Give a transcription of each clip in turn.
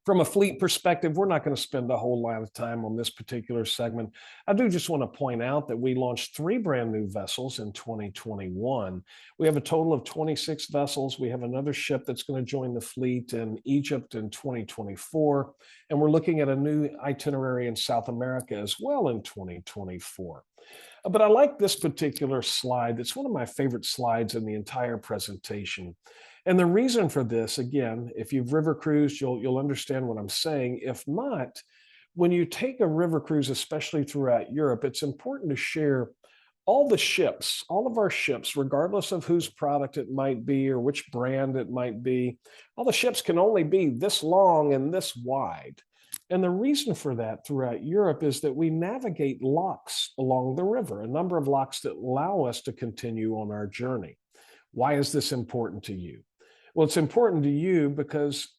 From a fleet perspective, we're not going to spend a whole lot of time on this particular segment. I do just want to point out that we launched 3 brand new vessels in 2021. We have a total of 26 vessels. We have another ship that's going to join the fleet in Egypt in 2024. And we're looking at a new itinerary in South America as well in 2024. But I like this particular slide. It's one of my favorite slides in the entire presentation. And the reason for this, again, if you've river cruised, you'll understand what I'm saying. If not, when you take a river cruise, especially throughout Europe, it's important to share all the ships, all of our ships, regardless of whose product it might be or which brand it might be, all the ships can only be this long and this wide. And the reason for that throughout Europe is that we navigate locks along the river, a number of locks that allow us to continue on our journey. Why is this important to you? Well, it's important to you because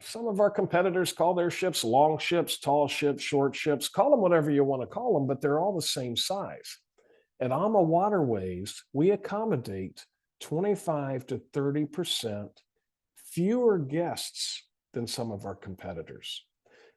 some of our competitors call their ships long ships, tall ships, short ships, call them whatever you want to call them, but they're all the same size. At AmaWaterways, we accommodate 25 to 30% fewer guests than some of our competitors.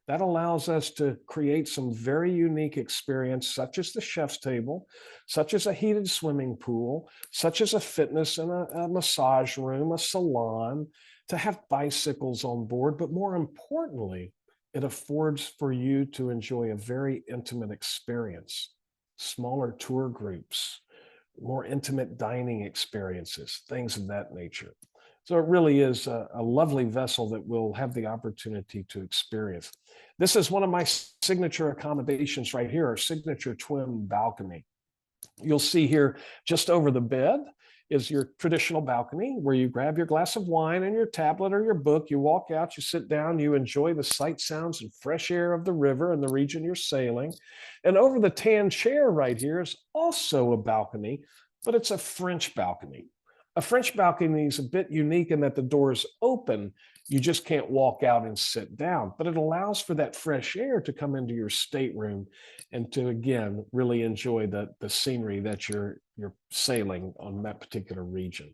That allows us to create some very unique experience, such as the chef's table, such as a heated swimming pool, such as a fitness and a massage room, a salon, to have bicycles on board. But more importantly, it affords for you to enjoy a very intimate experience, smaller tour groups, more intimate dining experiences, things of that nature. So it really is a lovely vessel that we'll have the opportunity to experience. This is one of my signature accommodations right here, our signature twin balcony. You'll see here just over the bed is your traditional balcony where you grab your glass of wine and your tablet or your book, you walk out, you sit down, you enjoy the sight, sounds, and fresh air of the river and the region you're sailing. And over the tan chair right here is also a balcony, but it's a French balcony. A French balcony is a bit unique in that the doors open. You just can't walk out and sit down, but it allows for that fresh air to come into your stateroom and to, again, really enjoy the scenery that you're sailing on that particular region.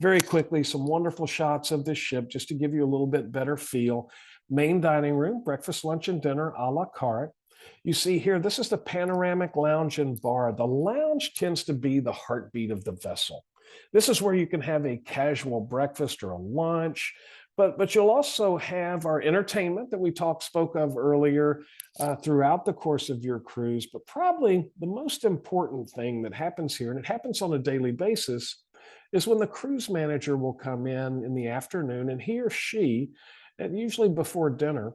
Very quickly, some wonderful shots of this ship just to give you a little bit better feel. Main dining room, breakfast, lunch, and dinner a la carte. You see here, this is the panoramic lounge and bar. The lounge tends to be the heartbeat of the vessel. This is where you can have a casual breakfast or a lunch, but you'll also have our entertainment that we spoke of earlier throughout the course of your cruise. But probably the most important thing that happens here, and it happens on a daily basis, is when the cruise manager will come in the afternoon, and he or she, and usually before dinner,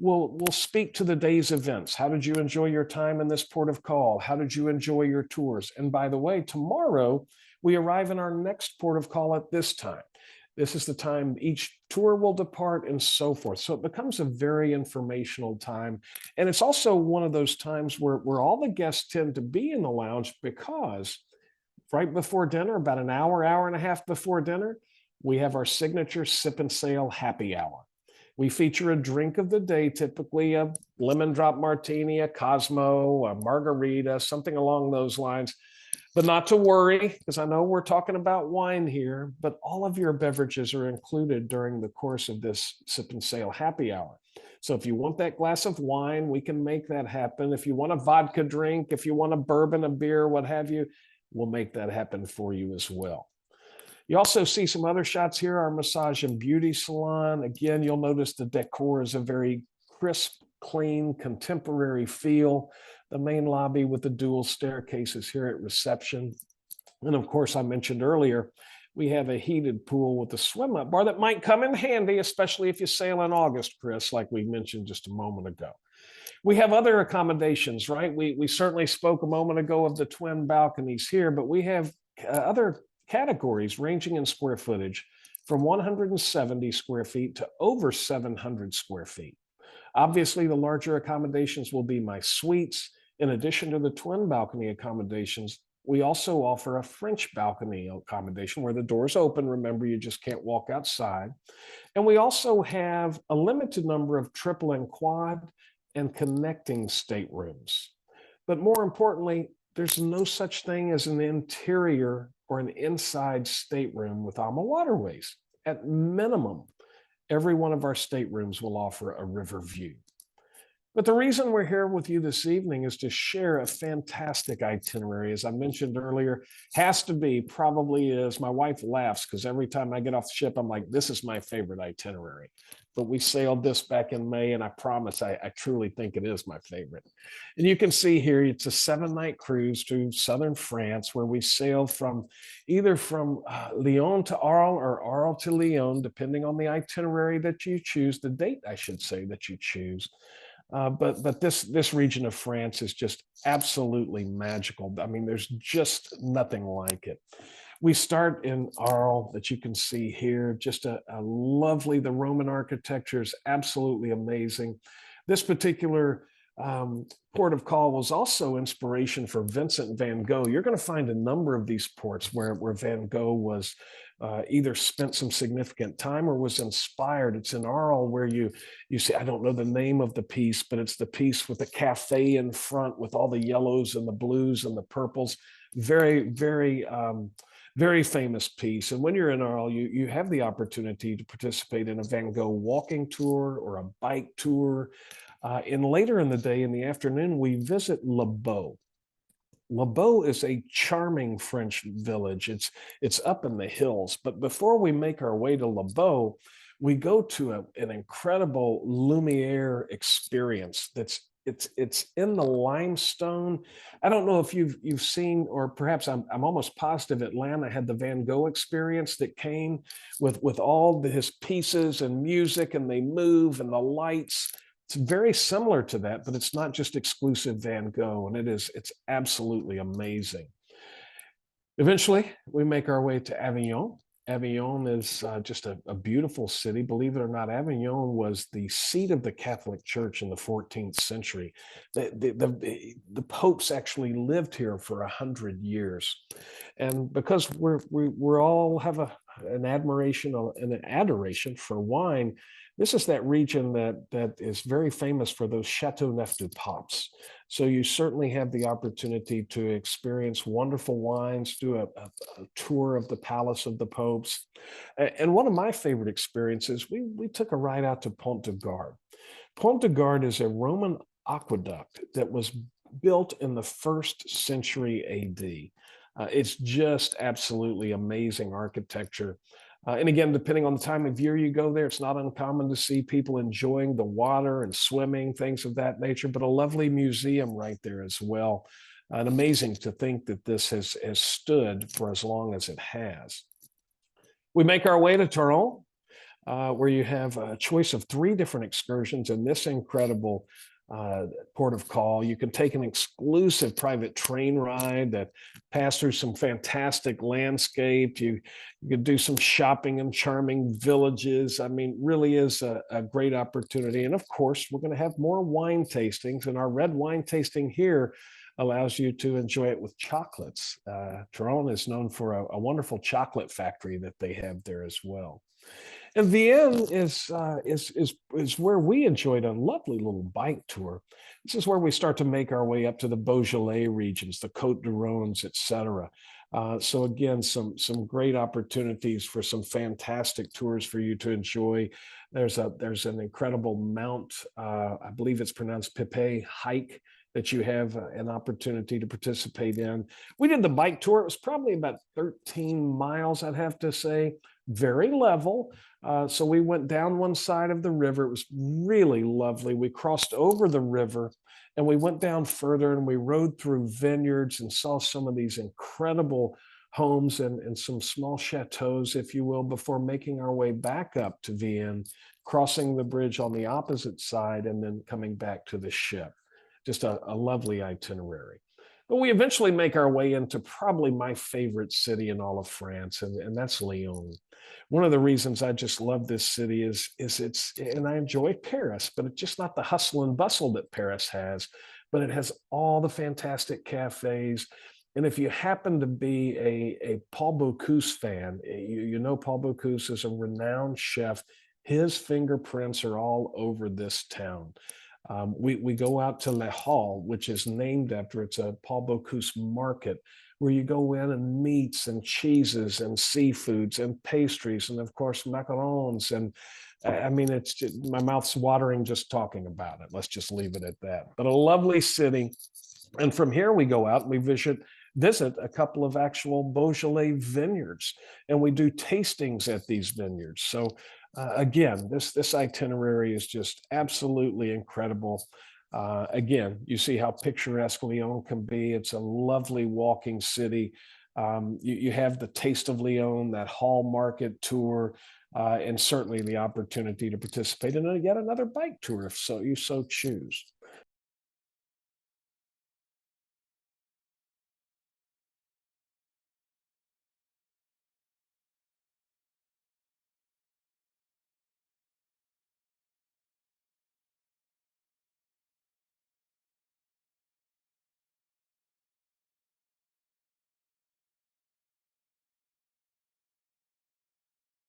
will speak to the day's events. How did you enjoy your time in this port of call? How did you enjoy your tours? And by the way, tomorrow, we arrive in our next port of call at this time. This is the time each tour will depart and so forth. So it becomes a very informational time. And it's also one of those times where all the guests tend to be in the lounge because right before dinner, about an hour, hour and a half before dinner, we have our signature sip and sail happy hour. We feature a drink of the day, typically a lemon drop martini, a Cosmo, a margarita, something along those lines. But not to worry, because I know we're talking about wine here, but all of your beverages are included during the course of this sip and sail happy hour. So if you want that glass of wine, we can make that happen. If you want a vodka drink, if you want a bourbon, a beer, what have you, we'll make that happen for you as well. You also see some other shots here, our massage and beauty salon. Again, you'll notice the decor is a very crisp, clean, contemporary feel. The main lobby with the dual staircases here at reception. And of course, I mentioned earlier, we have a heated pool with a swim-up bar that might come in handy, especially if you sail in August, Chris, like we mentioned just a moment ago. We have other accommodations, right? We certainly spoke a moment ago of the twin balconies here, but we have other categories ranging in square footage from 170 square feet to over 700 square feet. Obviously, the larger accommodations will be my suites. In addition to the twin balcony accommodations, we also offer a French balcony accommodation where the doors open. Remember, you just can't walk outside. And we also have a limited number of triple and quad and connecting staterooms. But more importantly, there's no such thing as an interior or an inside stateroom with AmaWaterways. At minimum, Every one of our staterooms will offer a river view. But the reason we're here with you this evening is to share a fantastic itinerary. As I mentioned earlier, has to be, probably is. My wife laughs because every time I get off the ship, I'm like, this is my favorite itinerary. But we sailed this back in May, and I promise I truly think it is my favorite. And you can see here, it's a 7-night cruise to southern France where we sailed from either from Lyon to Arles or Arles to Lyon, depending on the itinerary that you choose, the date, I should say, that you choose. But this region of France is just absolutely magical. I mean, there's just nothing like it. We start in Arles, that you can see here, just a lovely, the Roman architecture is absolutely amazing. This particular port of call was also inspiration for Vincent van Gogh. You're going to find a number of these ports where Van Gogh was either spent some significant time or was inspired. It's in Arles where you see, I don't know the name of the piece, but it's the piece with the cafe in front with all the yellows and the blues and the purples. Very, very famous piece. And when you're in Arles, you have the opportunity to participate in a Van Gogh walking tour or a bike tour. And later in the day, in the afternoon, we visit Le Beau. Le Beau is a charming French village. It's up in the hills. But before we make our way to Le Beau, we go to an incredible Lumiere experience. It's in the limestone. I don't know if you've seen, or perhaps I'm almost positive Atlanta had the Van Gogh experience that came with all his pieces and music, and they move and the lights. It's very similar to that, but it's not just exclusive Van Gogh, and it's absolutely amazing. Eventually, we make our way to Avignon. Avignon is just a beautiful city. Believe it or not, Avignon was the seat of the Catholic Church in the 14th century. The popes actually lived here for 100 years. And because we all have an admiration and an adoration for wine, this is that region that is very famous for those Chateau Neuf du Papes. So you certainly have the opportunity to experience wonderful wines, do a tour of the Palace of the Popes. And one of my favorite experiences, we took a ride out to Pont de Garde. Pont de Garde is a Roman aqueduct that was built in the 1st century AD. It's just absolutely amazing architecture. And again, depending on the time of year you go there, it's not uncommon to see people enjoying the water and swimming, things of that nature, but a lovely museum right there as well. And amazing to think that this has stood for as long as it has. We make our way to Toron, where you have a choice of 3 different excursions in this incredible port of call. You can take an exclusive private train ride that pass through some fantastic landscape. You can do some shopping in charming villages. I mean, really is a great opportunity. And of course, we're going to have more wine tastings, and our red wine tasting here allows you to enjoy it with chocolates. Toron is known for a wonderful chocolate factory that they have there as well. And Vienne is where we enjoyed a lovely little bike tour. This is where we start to make our way up to the Beaujolais regions, the Côte du Rhône, etc. So again, some great opportunities for some fantastic tours for you to enjoy. There's an incredible Mount, I believe it's pronounced Pepe hike that you have an opportunity to participate in. We did the bike tour. It was probably about 13 miles, I'd have to say, very level. So we went down one side of the river. It was really lovely. We crossed over the river and we went down further and we rode through vineyards and saw some of these incredible homes and some small chateaus, if you will, before making our way back up to Vienne, crossing the bridge on the opposite side and then coming back to the ship. Just a lovely itinerary. But we eventually make our way into probably my favorite city in all of France, and that's Lyon. One of the reasons I just love this city is it's, and I enjoy Paris, but it's just not the hustle and bustle that Paris has, but it has all the fantastic cafes. And if you happen to be a Paul Bocuse fan, you know Paul Bocuse is a renowned chef. His fingerprints are all over this town. We go out to Le Hall, which is named after it's a Paul Bocuse market, where you go in and meats and cheeses and seafoods and pastries and of course macarons and I mean it's just, my mouth's watering just talking about it. Let's just leave it at that. But a lovely city, and from here we go out and we visit a couple of actual Beaujolais vineyards, and we do tastings at these vineyards. So again, this itinerary is just absolutely incredible. Again, you see how picturesque Lyon can be. It's a lovely walking city. You have the Taste of Lyon, that hall market tour, and certainly the opportunity to participate in yet another bike tour if so you so choose.